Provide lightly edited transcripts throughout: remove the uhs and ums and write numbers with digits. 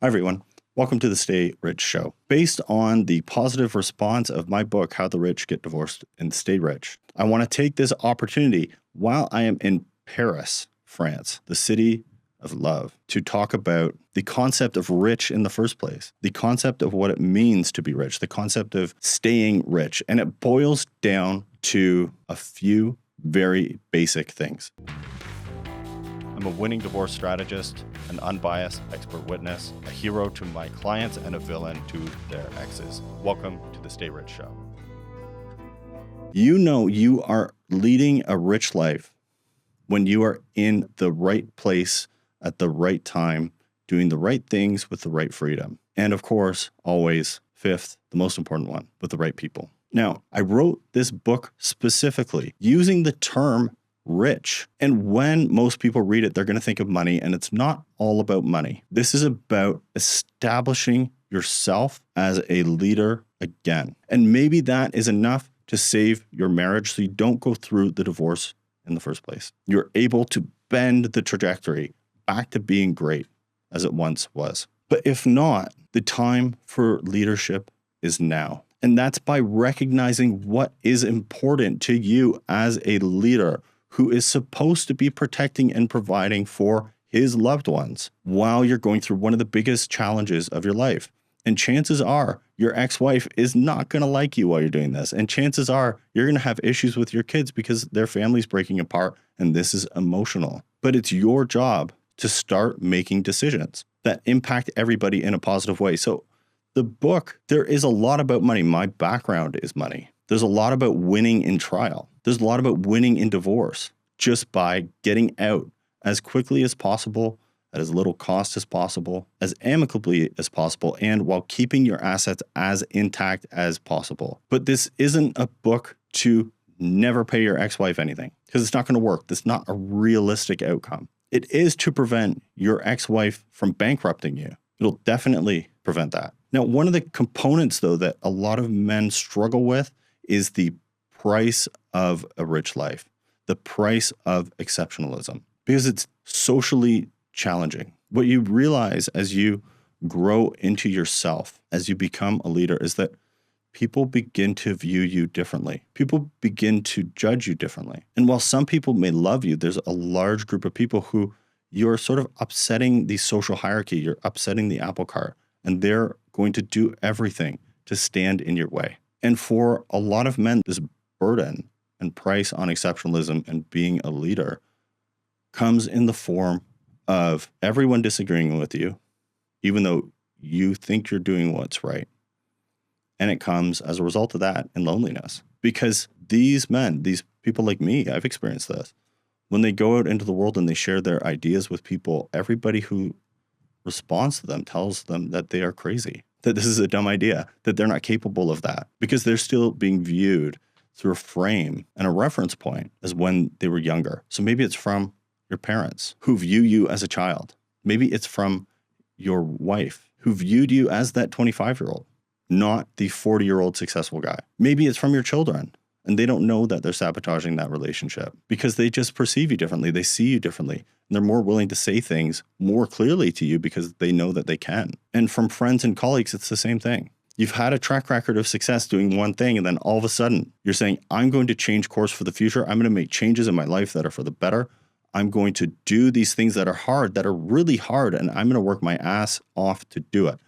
Hi, everyone. Welcome to the Stay Rich Show. Based on the positive response of my book, How the Rich Get Divorced and Stay Rich, I want to take this opportunity while I am in Paris, France, the city of love, to talk about the concept of rich in the first place, the concept of what it means to be rich, the concept of staying rich. And it boils down to a few very basic things. I'm a winning divorce strategist, an unbiased expert witness, a hero to my clients, and a villain to their exes. Welcome to the Stay Rich Show. You know you are leading a rich life when you are in the right place at the right time, doing the right things with the right freedom. And of course, always, fifth, the most important one, with the right people. Now, I wrote this book specifically using the term rich. And when most people read it, they're going to think of money, and it's not all about money. This is about establishing yourself as a leader again. And maybe that is enough to save your marriage so you don't go through the divorce in the first place. You're able to bend the trajectory back to being great as it once was. But if not, the time for leadership is now. And that's by recognizing what is important to you as a leader who is supposed to be protecting and providing for his loved ones while you're going through one of the biggest challenges of your life. And chances are your ex-wife is not going to like you while you're doing this. And chances are you're going to have issues with your kids because their family's breaking apart and this is emotional. But it's your job to start making decisions that impact everybody in a positive way. So the book, there is a lot about money. My background is money. There's a lot about winning in trial. There's a lot about winning in divorce just by getting out as quickly as possible, at as little cost as possible, as amicably as possible, and while keeping your assets as intact as possible. But this isn't a book to never pay your ex-wife anything because it's not going to work. That's not a realistic outcome. It is to prevent your ex-wife from bankrupting you. It'll definitely prevent that. Now, one of the components, though, that a lot of men struggle with is the price of a rich life, the price of exceptionalism, because it's socially challenging. What you realize as you grow into yourself, as you become a leader, is that people begin to view you differently. People begin to judge you differently. And while some people may love you, there's a large group of people who you're sort of upsetting the social hierarchy. You're upsetting the apple cart, and they're going to do everything to stand in your way. And for a lot of men, this burden and price on exceptionalism and being a leader comes in the form of everyone disagreeing with you, even though you think you're doing what's right. And it comes as a result of that in loneliness. Because these men, these people like me, I've experienced this. When they go out into the world and they share their ideas with people, everybody who responds to them tells them that they are crazy, that this is a dumb idea, that they're not capable of that, because they're still being viewed through a frame and a reference point as when they were younger. So maybe it's from your parents who view you as a child. Maybe it's from your wife who viewed you as that 25-year-old, not the 40-year-old successful guy. Maybe it's from your children, and they don't know that they're sabotaging that relationship because they just perceive you differently. They see you differently. And they're more willing to say things more clearly to you because they know that they can. And from friends and colleagues, it's the same thing. You've had a track record of success doing one thing, and then all of a sudden you're saying, I'm going to change course for the future. I'm going to make changes in my life that are for the better. I'm going to do these things that are hard, that are really hard, and I'm going to work my ass off to do it.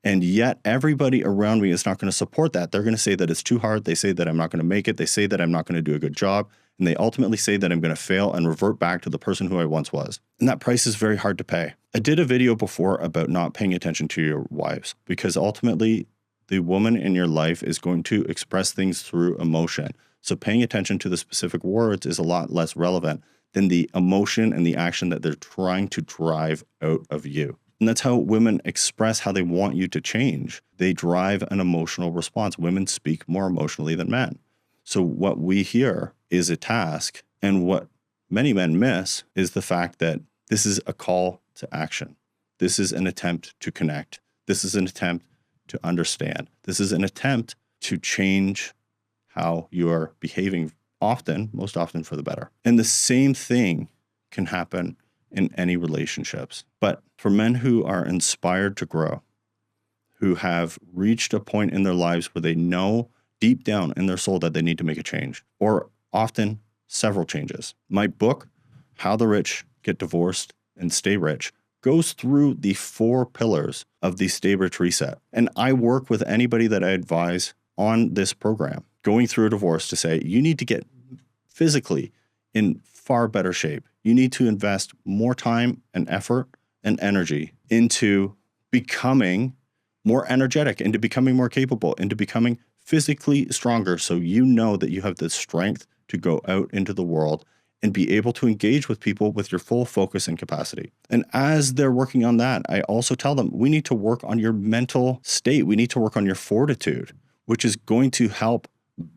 And yet everybody around me is not going to support that. They're going to say that it's too hard. They say that I'm not going to make it. They say that I'm not going to do a good job. And they ultimately say that I'm going to fail and revert back to the person who I once was. And that price is very hard to pay. I did a video before about not paying attention to your wives, because ultimately the woman in your life is going to express things through emotion. So paying attention to the specific words is a lot less relevant than the emotion and the action that they're trying to drive out of you. And that's how women express how they want you to change. They drive an emotional response. Women speak more emotionally than men. So what we hear is a task. And what many men miss is the fact that this is a call to action. This is an attempt to connect. This is an attempt to understand. This is an attempt to change how you are behaving, often, most often for the better. And the same thing can happen in any relationships. But For men who are inspired to grow, who have reached a point in their lives where they know deep down in their soul that they need to make a change, or often several changes. My book, How the Rich Get Divorced and Stay Rich, goes through the 4 pillars of the Stay Rich Reset. And I work with anybody that I advise on this program, going through a divorce, to say, you need to get physically in far better shape. You need to invest more time and effort and energy into becoming more energetic, into becoming more capable, into becoming physically stronger, so you know that you have the strength to go out into the world and be able to engage with people with your full focus and capacity. And as they're working on that, I also tell them, we need to work on your mental state. We need to work on your fortitude, which is going to help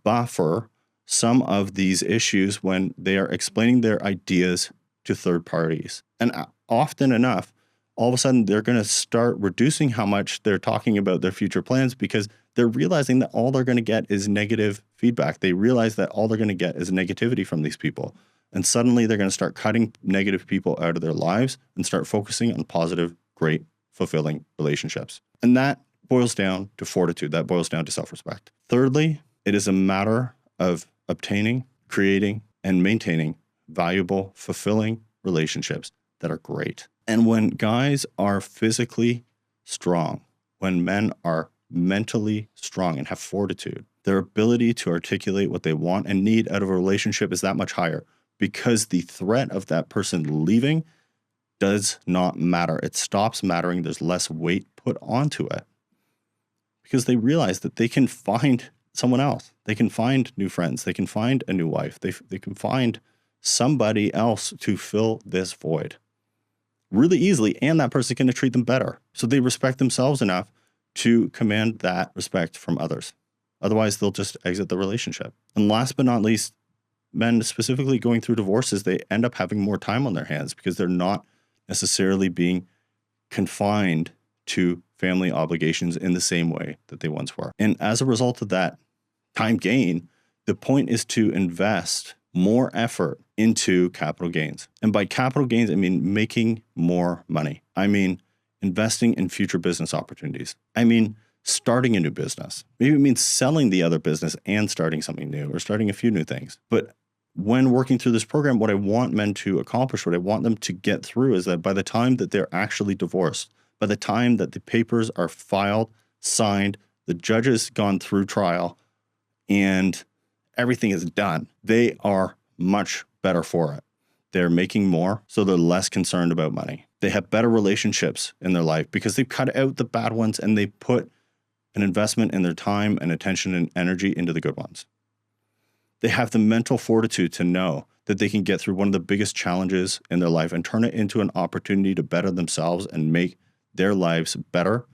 buffer some of these issues when they are explaining their ideas to third parties. And often enough, all of a sudden, they're going to start reducing how much they're talking about their future plans, because they're realizing that all they're going to get is negative feedback. They realize that all they're going to get is negativity from these people. And suddenly they're going to start cutting negative people out of their lives and start focusing on positive, great, fulfilling relationships. And that boils down to fortitude. That boils down to self-respect. Thirdly, it is a matter of obtaining, creating, and maintaining valuable, fulfilling relationships that are great. And when guys are physically strong, when men are mentally strong and have fortitude, their ability to articulate what they want and need out of a relationship is that much higher, because the threat of that person leaving does not matter. It stops mattering. There's less weight put onto it, because they realize that they can find someone else. They can find new friends. They can find a new wife. They can find somebody else to fill this void really easily, and that person can treat them better. So they respect themselves enough to command that respect from others. Otherwise, they'll just exit the relationship. And last but not least, men specifically going through divorces, they end up having more time on their hands because they're not necessarily being confined to family obligations in the same way that they once were. And as a result of that time gain, the point is to invest more effort into capital gains. And by capital gains, I mean making more money. I mean investing in future business opportunities. I mean starting a new business. Maybe it means selling the other business and starting something new, or starting a few new things. But when working through this program, what I want men to accomplish, what I want them to get through, is that by the time that they're actually divorced, by the time that the papers are filed, signed, the judge has gone through trial, and everything is done, they are much better for it. They're making more, so they're less concerned about money. They have better relationships in their life because they've cut out the bad ones and they put an investment in their time and attention and energy into the good ones. They have the mental fortitude to know that they can get through one of the biggest challenges in their life and turn it into an opportunity to better themselves and make their lives better,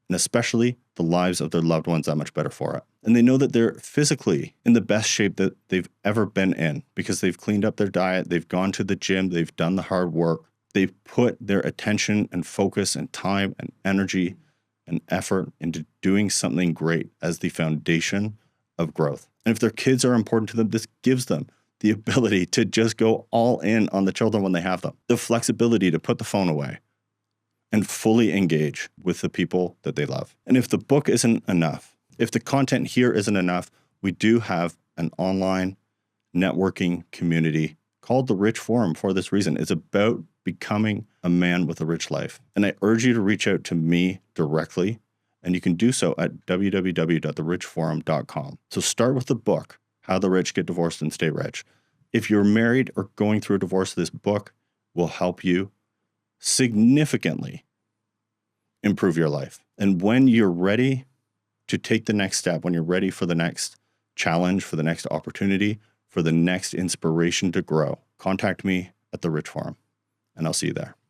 and especially the lives of their loved ones that much better for it. And they know that they're physically in the best shape that they've ever been in because they've cleaned up their diet, they've gone to the gym, they've done the hard work, they've put their attention and focus and time and energy and effort into doing something great as the foundation of growth. And if their kids are important to them, this gives them the ability to just go all in on the children when they have them, the flexibility to put the phone away and fully engage with the people that they love. And if the book isn't enough, if the content here isn't enough, we do have an online networking community called the Rich Forum for this reason. It's about becoming a man with a rich life. And I urge you to reach out to me directly, and you can do so at www.therichforum.com. So start with the book, How the Rich Get Divorced and Stay Rich. If you're married or going through a divorce, this book will help you significantly improve your life. And when you're ready to take the next step, when you're ready for the next challenge, for the next opportunity, for the next inspiration to grow, contact me at the Rich Forum, and I'll see you there.